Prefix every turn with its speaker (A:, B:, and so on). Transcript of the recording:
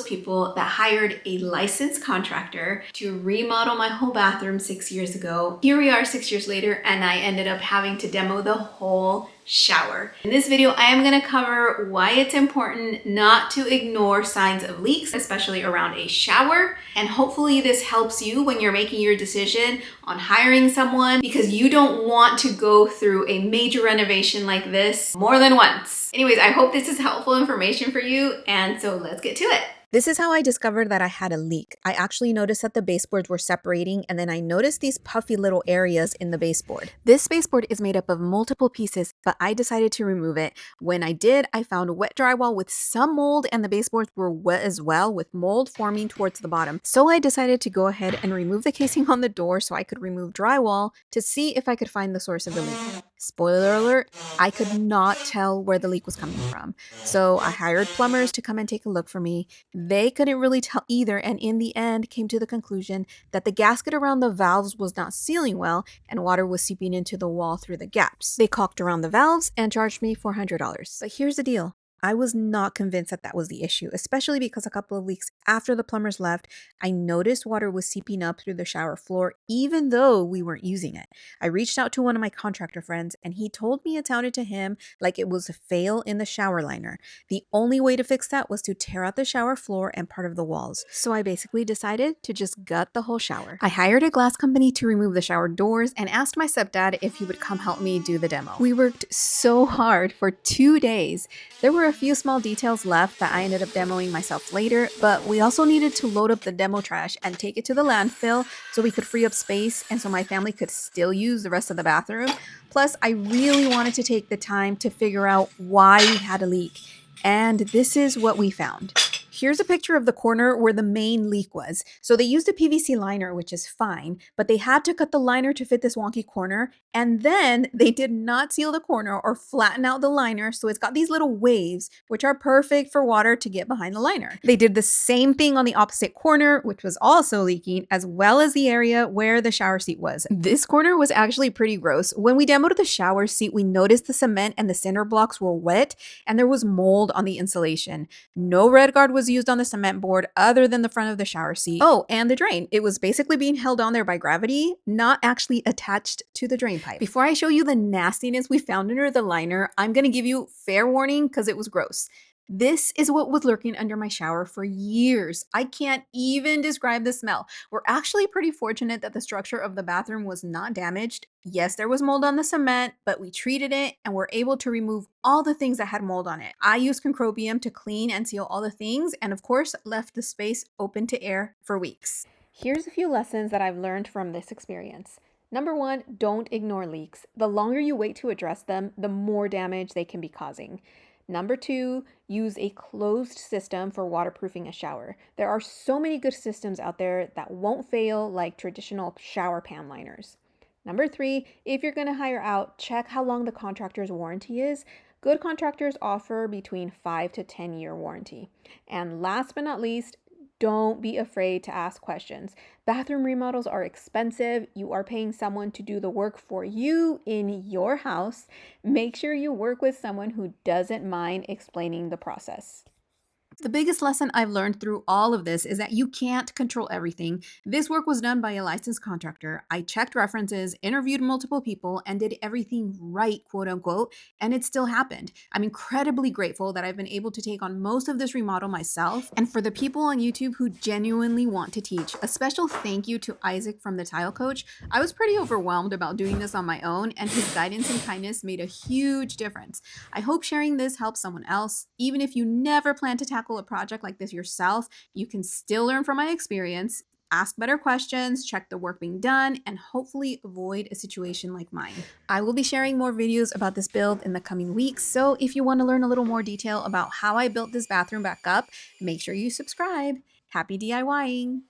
A: people that hired a licensed contractor to remodel my whole bathroom 6 years ago. Here we are 6 years later, and I ended up having to demo the whole shower. In this video, I am going to cover why it's important not to ignore signs of leaks, especially around a shower. And hopefully this helps you when you're making your decision on hiring someone, because you don't want to go through a major renovation like this more than once. Anyways, I hope this is helpful information for you, and so let's get to it.
B: This is how I discovered that I had a leak. I actually noticed that the baseboards were separating, and then I noticed these puffy little areas in the baseboard. This baseboard is made up of multiple pieces, but I decided to remove it. When I did, I found wet drywall with some mold, and the baseboards were wet as well, with mold forming towards the bottom. So I decided to go ahead and remove the casing on the door so I could remove drywall to see if I could find the source of the leak. Spoiler alert, I could not tell where the leak was coming from. So I hired plumbers to come and take a look for me. They couldn't really tell either, and in the end came to the conclusion that the gasket around the valves was not sealing well and water was seeping into the wall through the gaps. They caulked around the valves and charged me $400. But here's the deal. I was not convinced that that was the issue, especially because a couple of weeks after the plumbers left, I noticed water was seeping up through the shower floor even though we weren't using it. I reached out to one of my contractor friends and he told me it sounded to him like it was a fail in the shower liner. The only way to fix that was to tear out the shower floor and part of the walls. So I basically decided to just gut the whole shower. I hired a glass company to remove the shower doors and asked my stepdad if he would come help me do the demo. We worked so hard for 2 days. There were a few small details left that I ended up demoing myself later, but we also needed to load up the demo trash and take it to the landfill so we could free up space and so my family could still use the rest of the bathroom. Plus, I really wanted to take the time to figure out why we had a leak, and this is what we found. Here's a picture of the corner where the main leak was. So they used a PVC liner, which is fine, but they had to cut the liner to fit this wonky corner, and then they did not seal the corner or flatten out the liner, so it's got these little waves, which are perfect for water to get behind the liner. They did the same thing on the opposite corner, which was also leaking, as well as the area where the shower seat was. This corner was actually pretty gross. When we demoed the shower seat, we noticed the cement and the cinder blocks were wet, and there was mold on the insulation. No red guard was used on the cement board other than the front of the shower seat. Oh, and the drain. It was basically being held on there by gravity, not actually attached to the drain pipe. Before I show you the nastiness we found under the liner, I'm going to give you fair warning because it was gross. This is what was lurking under my shower for years. I can't even describe the smell. We're actually pretty fortunate that the structure of the bathroom was not damaged. Yes, there was mold on the cement, but we treated it and were able to remove all the things that had mold on it. I used concrobium to clean and seal all the things, and of course, left the space open to air for weeks. Here's a few lessons that I've learned from this experience. Number 1, don't ignore leaks. The longer you wait to address them, the more damage they can be causing. Number 2, use a closed system for waterproofing a shower. There are so many good systems out there that won't fail, like traditional shower pan liners. Number 3, if you're going to hire out, check how long the contractor's warranty is. Good contractors offer between 5 to 10 year warranty. And last but not least, don't be afraid to ask questions. Bathroom remodels are expensive. You are paying someone to do the work for you in your house. Make sure you work with someone who doesn't mind explaining the process. The biggest lesson I've learned through all of this is that you can't control everything. This work was done by a licensed contractor. I checked references, interviewed multiple people, and did everything right, quote unquote, and it still happened. I'm incredibly grateful that I've been able to take on most of this remodel myself. And for the people on YouTube who genuinely want to teach, a special thank you to Isaac from The Tile Coach. I was pretty overwhelmed about doing this on my own, and his guidance and kindness made a huge difference. I hope sharing this helps someone else. Even if you never plan to tackle a project like this yourself, you can still learn from my experience, ask better questions, check the work being done, and hopefully avoid a situation like mine. I will be sharing more videos about this build in the coming weeks, so if you want to learn a little more detail about how I built this bathroom back up, make sure you subscribe. Happy DIYing!